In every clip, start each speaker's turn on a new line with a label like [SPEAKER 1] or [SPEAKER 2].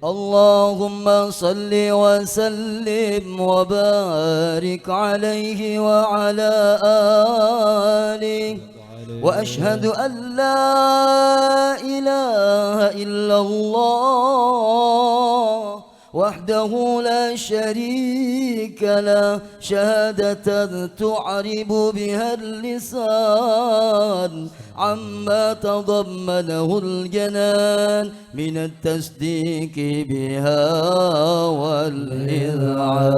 [SPEAKER 1] اللهم صل وسلم وبارك عليه وعلى آله وأشهد أن لا إله إلا الله وحده لا شريك له شهادة تعرب بها اللسان عما تضمنه الجنان من التصديق بها والإذعان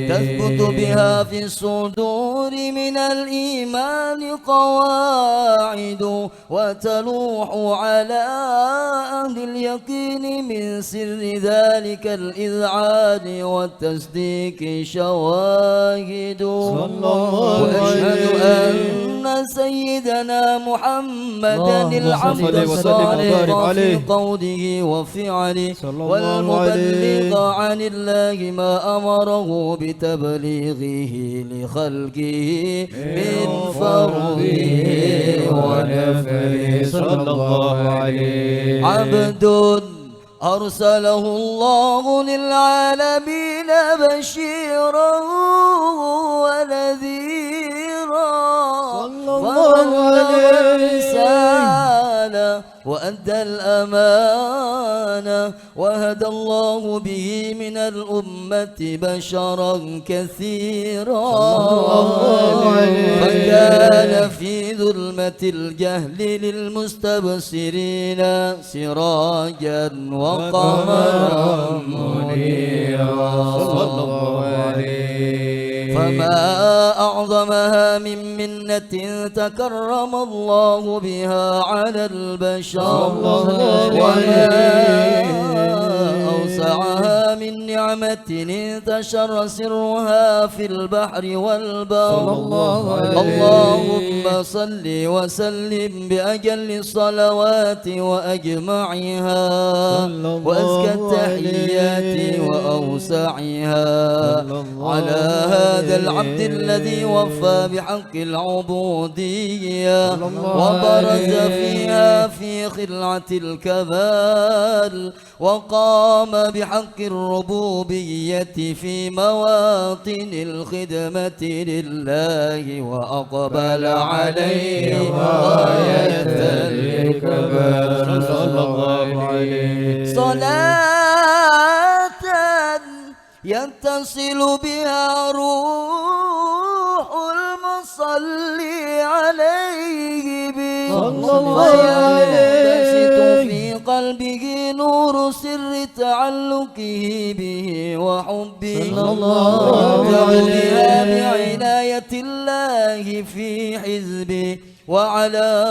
[SPEAKER 1] تثبت بها في الصدور من الإيمان قواعد وتلوح على أهل اليقين من سر ذلك الإذعان والتصديق شواهد وأشهد أن سيدنا محمدا العبد الصالح في قوله وفعله والمبلغ عن الله ما أمره بتبليغه لخلقه من فرضه ونفله صلى الله عليه عبد أرسله الله للعالمين بشيرا ونذيرا فبلغ الرسالة وأدى الأمانة وهدى الله به من الأمة بشرا كثيرا فكان في ظلمة الجهل للمستبصرين سراجا وقمرا منيرا صلى الله عليه فما أعظمها من منة تكرم الله بها على البشر وما أوسعها من نعمة انتشر سرها في البحر والبر اللهم صل وسلم بأجل الصلوات وأجمعها وأزكى التحيات وأوسعها على هذا العبد الذي وفى بحق العبودية وبرز فيها في خلعة الكمال وقام بحق الربوبية في مواطن الخدمة لله وأقبل عليه غاية الكمال صلى الله عليه صلاة يتصل بها روح المصلي عليه فينبسط في قلبه نور سر تعلقه به وحبه وتوليها بعناية الله في حزبه وعلى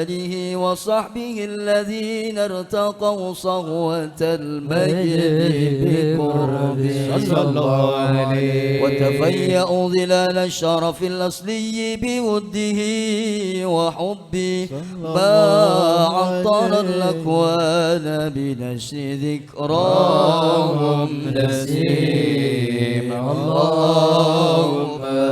[SPEAKER 1] آله وصحبه الذين ارتقوا صهوة المجد بقربه صلى الله عليه وتفيأوا ظلال الشرف الأصلي بوده وحبه ما عطر الأكوان بنشر ذكراهم نسيم اللهم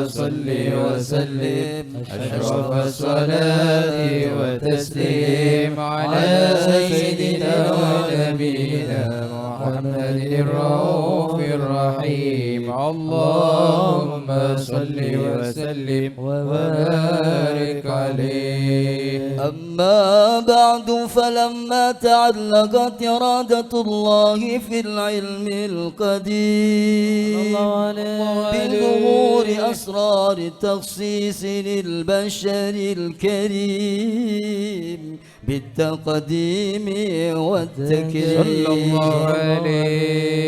[SPEAKER 1] صل وسلم أشرف الصلاة وتسليم على سيدنا ونبينا محمد الرؤوف الرحيم اللهم صل وسلم وبارك عليه أما بعد فلما تعلقت إرادة الله في العلم القديم بظهور أسرار التخصيص للبشر الكريم بالتقديم والتكريم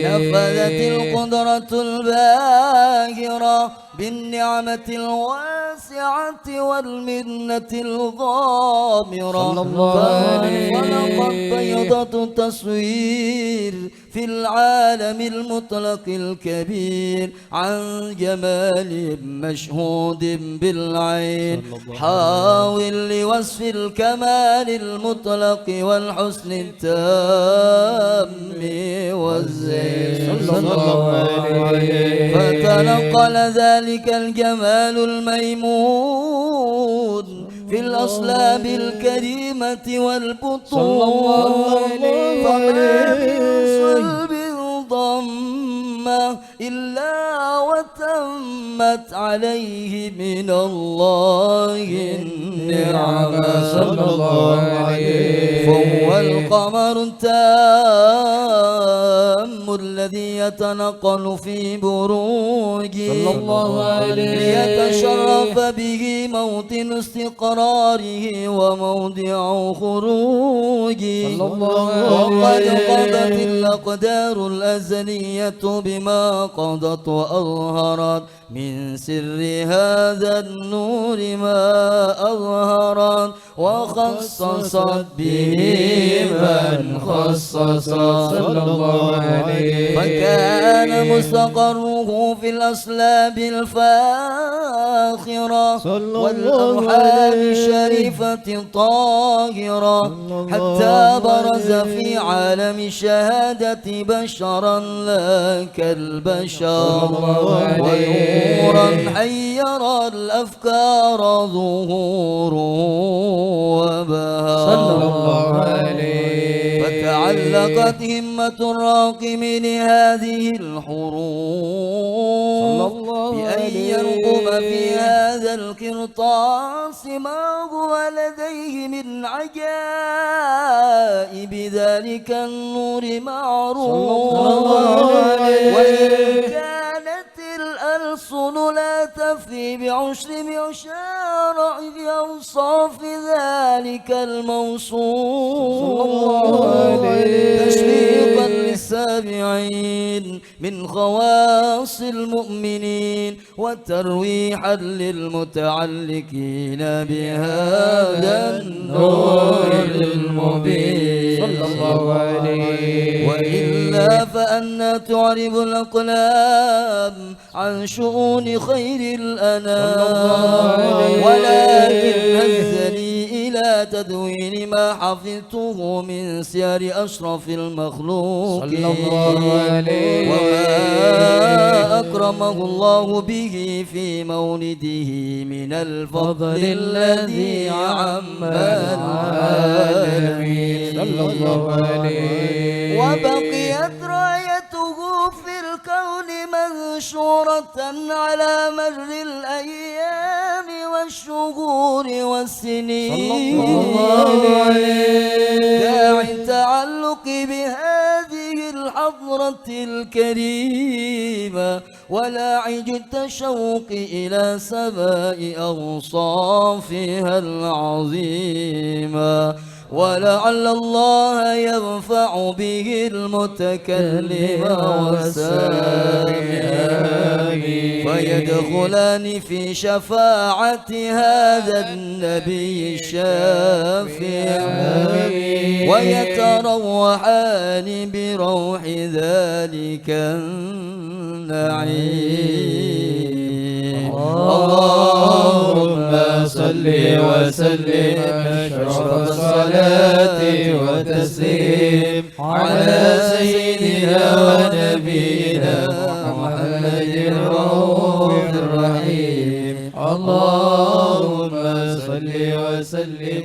[SPEAKER 1] نفذت القدرة الباهرة بالنعمة الواسعة والمنة الغامرة فلقد بيضت التصوير في العالم المطلق الكبير عن جمال مشهود بالعين حاول لوصف الكمال المطلق والحسن التام والزين صلى الله عليه فتنقل ذلك الجمال الميمون في الأصلاب الكريمة والبطون إلا وتمت عليه من الله النعمة
[SPEAKER 2] صلى الله عليه.
[SPEAKER 1] فهو القمر التام الذي يتنقل في بروجه
[SPEAKER 2] صلى الله عليه
[SPEAKER 1] ليتشرف به موطن استقراره وموضع خروجه
[SPEAKER 2] صلى الله
[SPEAKER 1] وقد
[SPEAKER 2] عليه.
[SPEAKER 1] قضت الأقدار الأزلية بما قضت وأظهرت من سر هذا النور ما أظهرت وخصصت به من خصص
[SPEAKER 2] صلى الله عليه.
[SPEAKER 1] فكان مستقره في الأصلاب الفاخرة والأرحام الشريفة الطاهرة حتى برز في عالم الشهادة بشرا لا كالبشر ونورا حير الأفكار ظهوره وبهار
[SPEAKER 2] صلى الله عليه.
[SPEAKER 1] فتعلقت همة الراقم لهذه الحروف بأن يرقب في هذا القرطاس ما هو لديه من عجائب ذلك النور معروف وإن كانت الألسن لا تفي بعشر معشار أوصاف ذلك الموصوف تشويقا للسامعين من خواص المؤمنين وترويحا للمتعلقين بهذا النور المبين
[SPEAKER 2] صلى الله عليه.
[SPEAKER 1] وإلا فأنا تعرب الأقلام عن شؤون خير الأنام ولكن هزني إلى تدوين ما حفظته من سير أشرف المخلوقين وما أكرمه الله به في مولده من الفضل الذي عم العالمين
[SPEAKER 2] صلى الله عليه.
[SPEAKER 1] وبقيت رايته في الكون منشورة على مر الأيام والشهور والسنين داعي التعلق بهذه الحضرة الكريمة ولاعج التشوق إلى سماء أوصافها العظيمة ولعل الله ينفع به المتكلم والسامع فيدخلان في شفاعة هذا النبي الشافع ويتروحان بروح ذلك النعيم
[SPEAKER 2] اللهم صل وسلم أشرف الصلاة وتسليم على سيدنا ونبينا محمد الرؤوف الرحيم. اللهم صل وسلم